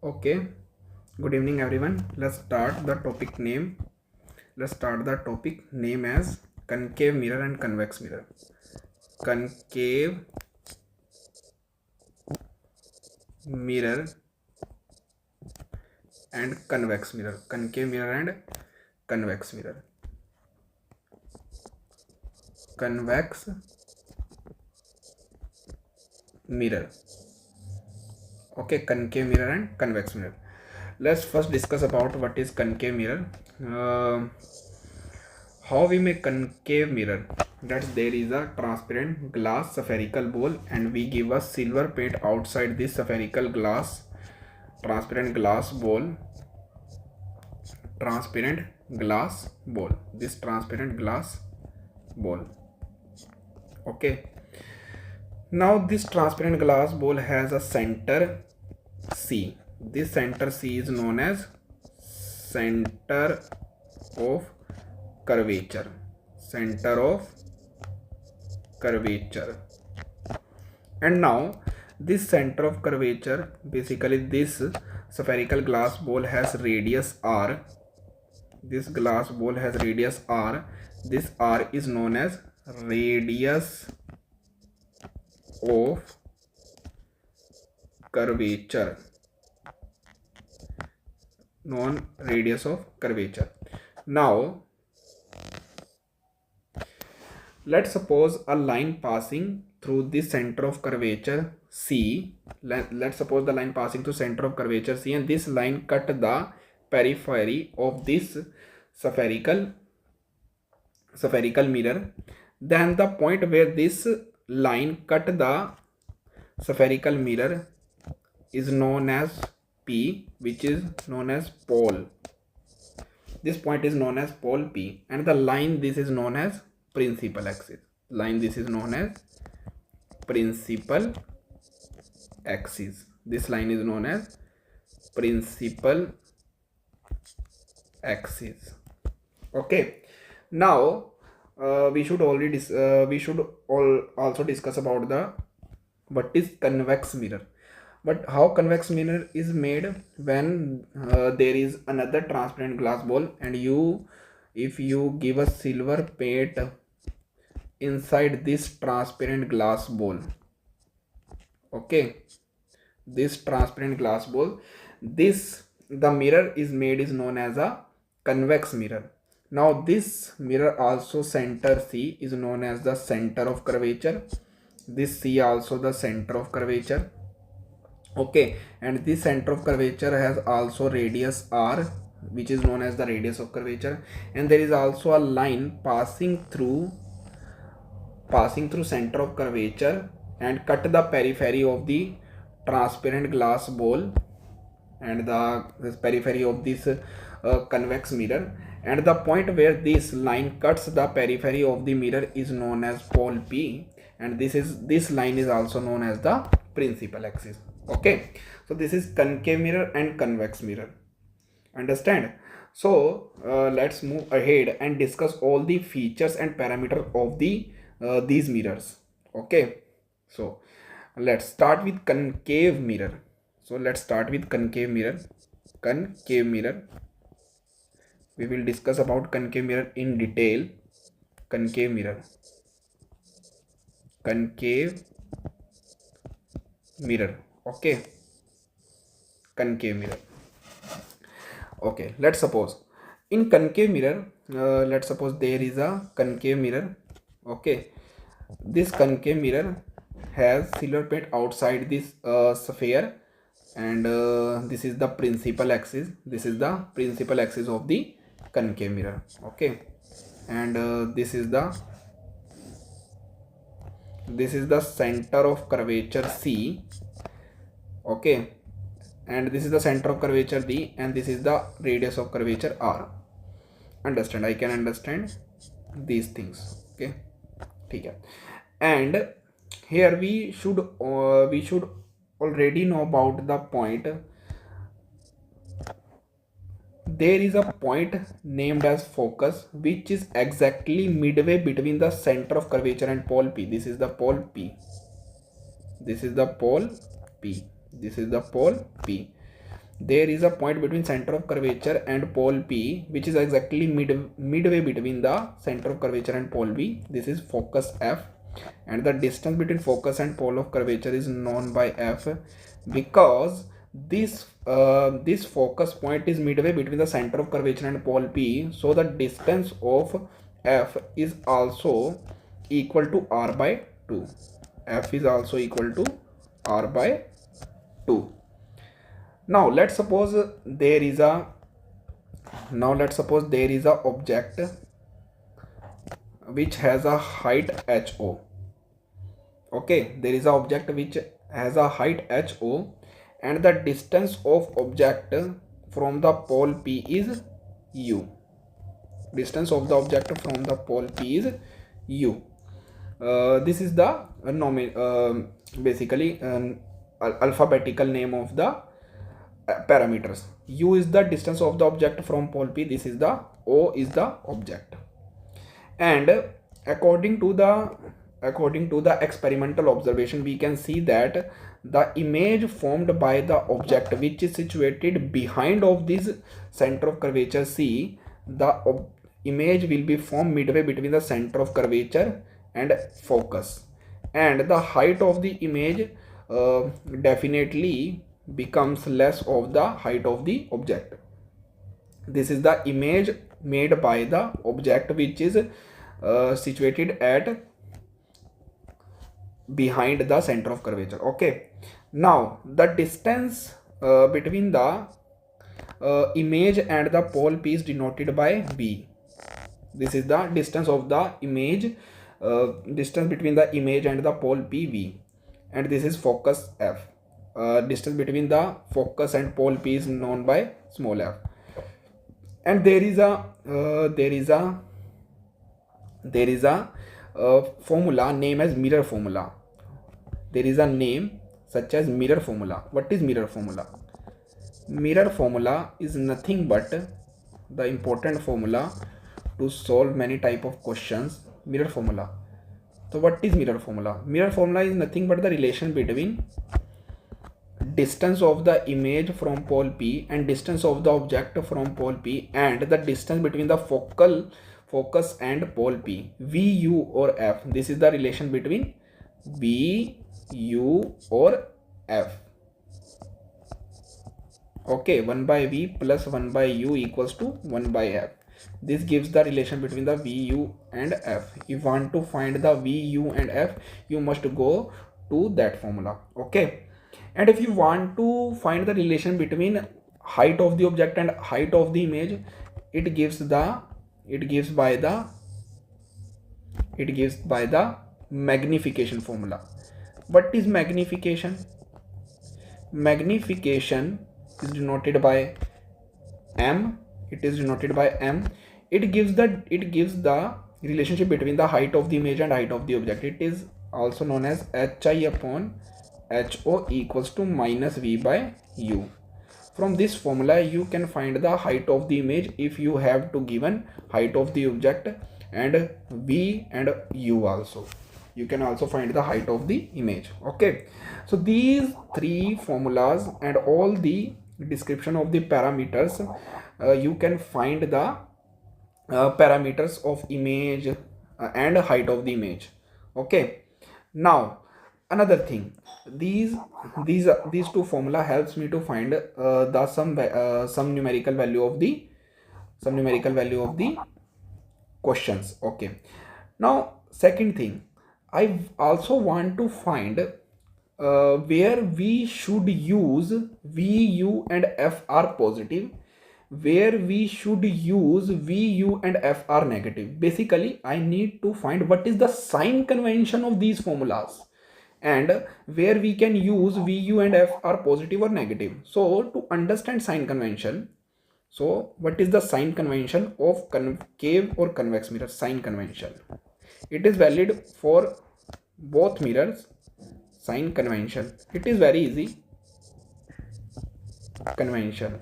Okay, good evening everyone. Let's start the topic name. Let's start the topic name as concave mirror and convex mirror. Concave mirror and convex mirror. Concave mirror and convex mirror. Convex mirror. Okay, concave mirror and convex mirror. Let's first discuss about what is concave mirror. How we make concave mirror? That there is a transparent glass spherical bowl and we give a silver paint outside this spherical glass transparent glass bowl. This transparent glass bowl. Okay, now this transparent glass bowl has a center C. This center C is known as center of curvature. And now this center of curvature, basically this spherical glass bowl has radius r. This glass bowl has radius r. This r is known as radius of curvature. Now let's suppose a line passing through this center of curvature C. Let's suppose the line passing through center of curvature C, and this line cut the periphery of this spherical mirror. Then the point where this line cut the spherical mirror is known as P, which is known as pole. This point is known as pole P, and the line this is known as principal axis. This line is known as principal axis. Okay, now we should also discuss about what is convex mirror. But how convex mirror is made? When there is another transparent glass bowl and if you give a silver paint inside this transparent glass bowl, okay, this transparent glass bowl, the mirror is known as a convex mirror. Now this mirror also center C is known as the center of curvature. This C also the center of curvature. Okay, and this center of curvature has also radius r, which is known as the radius of curvature, and there is also a line passing through center of curvature and cut the periphery of the transparent glass bowl and this periphery of this convex mirror, and the point where this line cuts the periphery of the mirror is known as pole P, and this line is also known as the principal axis. Okay, so this is concave mirror and convex mirror. Understand? So let's move ahead and discuss all the features and parameters of these mirrors. Okay, so let's start with concave mirror. Concave mirror. We will discuss about concave mirror in detail. Concave mirror. Okay, concave mirror. Okay, let's suppose in concave mirror, let's suppose there is a concave mirror. Okay, this concave mirror has silver paint outside this sphere, and this is the principal axis. This is the principal axis of the concave mirror. Okay, and this is the center of curvature C. Okay, and this is the center of curvature D, and this is the radius of curvature R. Understand? I can understand these things. Okay, okay. And here we should already know about the point. There is a point named as focus, which is exactly midway between the center of curvature and pole P. This is the pole P. there is a point between center of curvature and pole P, which is exactly midway between the center of curvature and pole B. This is focus F, and the distance between focus and pole of curvature is known by F, because this focus point is midway between the center of curvature and pole P. So the distance of F is also equal to R by 2. F is also equal to R by 2. Now let's suppose there is a object which has a height HO. Okay, there is an object which has a height HO, and the distance of object from the pole P is U. Distance of the object from the pole P is U. This is the basically alphabetical name of the parameters. U is the distance of the object from pole P. This is the O is the object. And according to the experimental observation, we can see that the image formed by the object which is situated behind of this center of curvature C, the image will be formed midway between the center of curvature and focus, and the height of the image definitely becomes less of the height of the object. This is the image made by the object which is situated at behind the center of curvature. Okay, now the distance between the image and the pole P is denoted by V. This is the distance of the image, distance between the image and the pole P, V, and this is focus F. Distance between the focus and pole P is known by small f. And there is a formula named as mirror formula. There is a name such as mirror formula. What is mirror formula? Mirror formula is nothing but the important formula to solve many type of questions. Mirror formula. So what is mirror formula? Mirror formula is nothing but the relation between distance of the image from pole P and distance of the object from pole P, and the distance between the focus and pole P, V, U or F. This is the relation between V, U or F. Okay, 1 by V plus 1 by U equals to 1 by F. This gives the relation between the V, U and F. If you want to find the V, U and F, you must go to that formula. Okay. And if you want to find the relation between height of the object and height of the image, it gives by the magnification formula. What is magnification? Magnification is denoted by M. It is denoted by M. It gives the relationship between the height of the image and height of the object. It is also known as HI upon HO equals to minus V by U. From this formula you can find the height of the image if you have to given height of the object and V and U also. You can also find the height of the image. Okay, so these three formulas and all the description of the parameters, you can find the parameters of image and height of the image. Okay, now another thing, these two formula helps me to find the some numerical value of the questions. Okay, now second thing, I also want to find where we should use V, U and F are positive, where we should use V, U and F are negative. Basically I need to find what is the sign convention of these formulas, and where we can use V, U and F are positive or negative. So to understand sign convention, so what is the sign convention of concave or convex mirror? Sign convention, it is valid for both mirrors. Sign convention, it is very easy. Convention,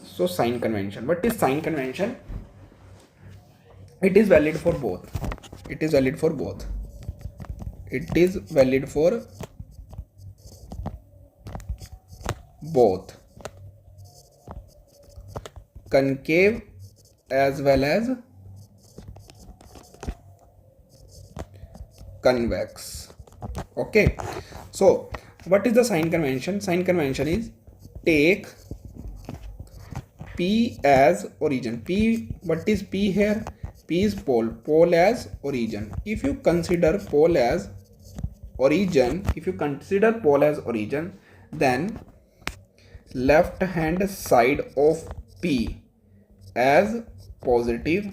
so sign convention, what is sign convention? It is valid for both. It is valid for both. It is valid for both concave as well as convex. Okay, so what is the sign convention? Sign convention is take P as origin. P, what is P here? P is pole, pole as origin. If you consider pole as origin, then left hand side of P as positive,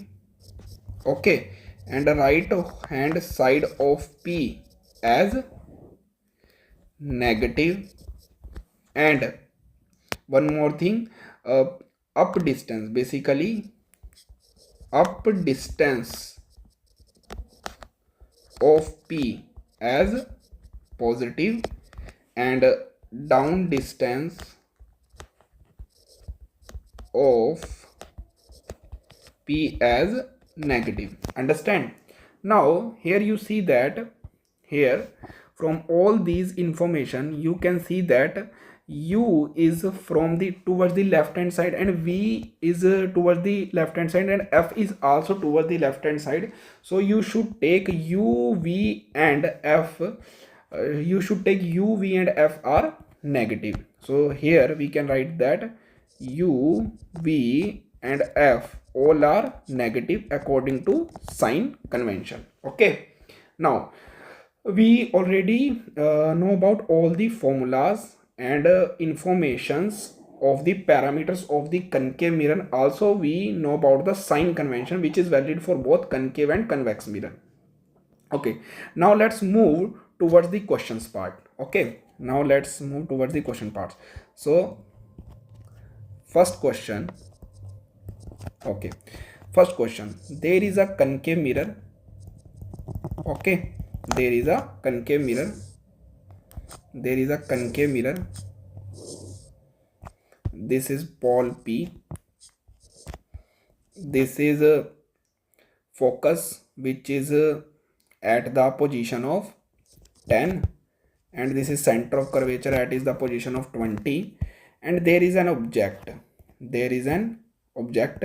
okay, and right hand side of P as negative. And one more thing, up distance, basically up distance of P as positive and down distance of P as negative. Understand? Now here you see that here from all these information you can see that U is from the towards the left hand side and V is towards the left hand side and F is also towards the left hand side. So you should take U, V and F. You should take U, V and F are negative. So here we can write that U, V and F all are negative according to sign convention. Okay. Now we already know about all the formulas and informations of the parameters of the concave mirror. Also we know about the sign convention which is valid for both concave and convex mirror. Okay, now let's move towards the questions part. Okay, now let's move towards the question parts. So first question, okay, first question, there is a concave mirror. Okay, there is a concave mirror. There is a concave mirror. This is pole P. This is a focus which is at the position of 10, and this is center of curvature at is the position of 20, and there is an object. There is an object.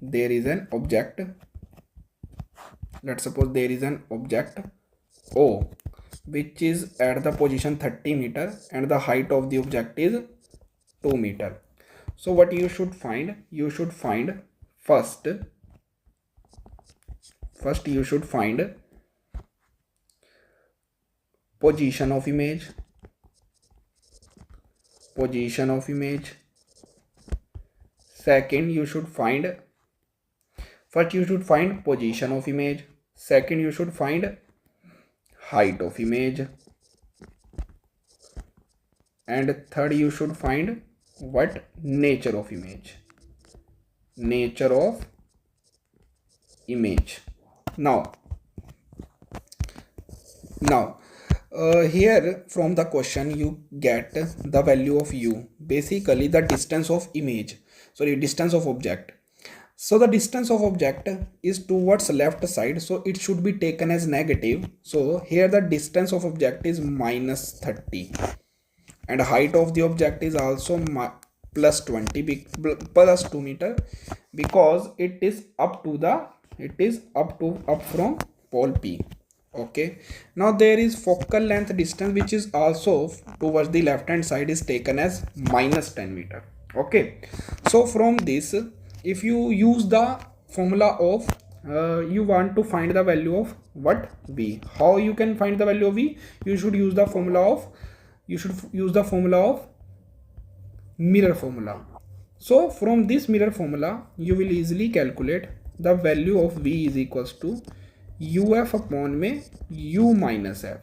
There is an object. Let's suppose there is an object O which is at the position 30 meter and the height of the object is 2 meter. So what you should find? You should find first you should find position of image. Position of image. Second you should find, first you should find position of image. Second you should find height of image, and third you should find what? Nature of image. Nature of image. Now here from the question you get the value of U, basically the distance of image, sorry, distance of object. So the distance of object is towards left side, so it should be taken as negative. So here the distance of object is minus 30 and height of the object is also plus 20 plus 2 meter, because it is up from pole P. Okay, now there is focal length distance which is also towards the left hand side is taken as minus 10 meter. Okay, so from this, if you use the formula of you want to find the value of what? V. How you can find the value of V? You should use the formula of mirror formula. So from this mirror formula you will easily calculate the value of V is equals to UF upon में U minus F.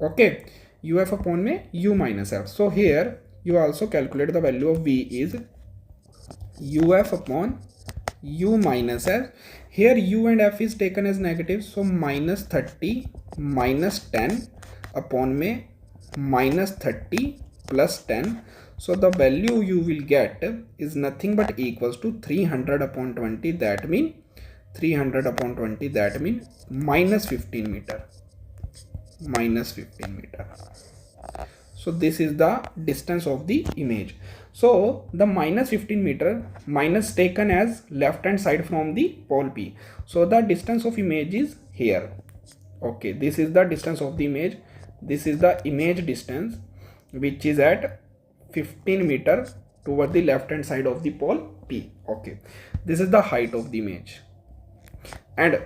Okay, UF upon में U minus F. So here you also calculate the value of V is UF upon U minus F. Here U and F is taken as negative, so minus 30 minus 10 upon में minus 30 plus 10. So the value you will get is nothing but equals to 300 upon 20. That means 300 upon 20, that means minus 15 meter. Minus 15 meter. So this is the distance of the image. So the minus 15 meter minus taken as left hand side from the pole P. So the distance of image is here. Okay, this is the distance of the image. This is the image distance, which is at 15 meter toward the left hand side of the pole P. Okay, this is the height of the image. And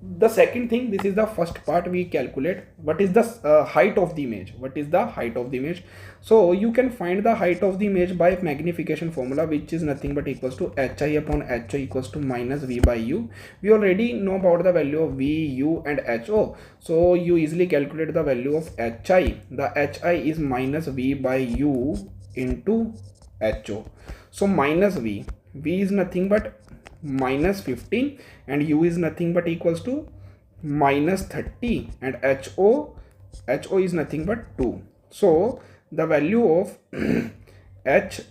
the second thing, this is the first part we calculate. What is the height of the image? What is the height of the image? So you can find the height of the image by magnification formula, which is nothing but equals to hi upon ho equals to minus v by u. We already know about the value of v, u and ho. So you easily calculate the value of hi. The hi is minus v by u into ho. So minus v is nothing but minus 15 and u is nothing but equals to minus 30 and ho is nothing but 2. So the value of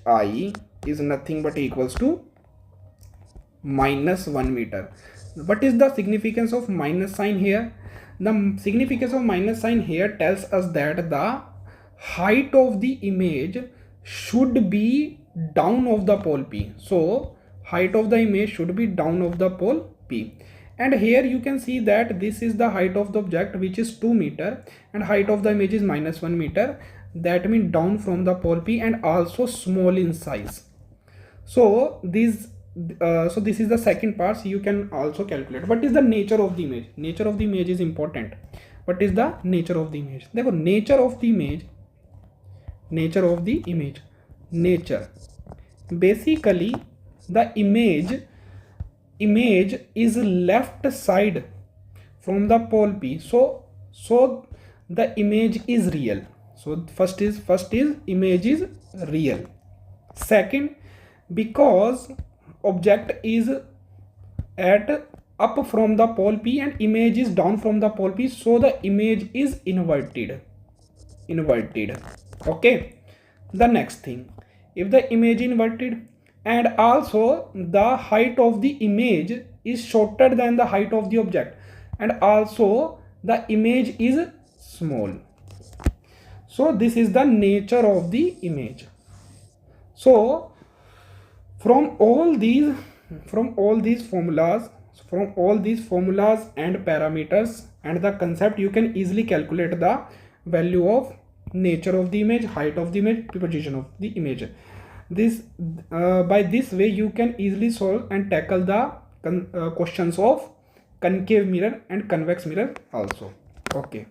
hi is nothing but equals to minus 1 meter. What is the significance of minus sign here? The significance of minus sign here tells us that the height of the image should be down of the pole P. So height of the image should be down of the pole P. And here you can see that this is the height of the object, which is 2 meter, and height of the image is minus 1 meter. That means down from the pole P and also small in size. So this is the second part. So you can also calculate what is the nature of the image. Nature of the image is important. What is the nature of the image? Therefore, nature of the image. Basically, the image is left side from the pole P. So the image is real. So first is image is real. Second, because object is at up from the pole P and image is down from the pole P, so the image is inverted. Okay, the next thing, if the image inverted and also the height of the image is shorter than the height of the object and also the image is small, so this is the nature of the image. So from all these formulas and parameters and the concept, you can easily calculate the value of nature of the image, height of the image, position of the image. This by this way you can easily solve and tackle the questions of concave mirror and convex mirror also. Okay.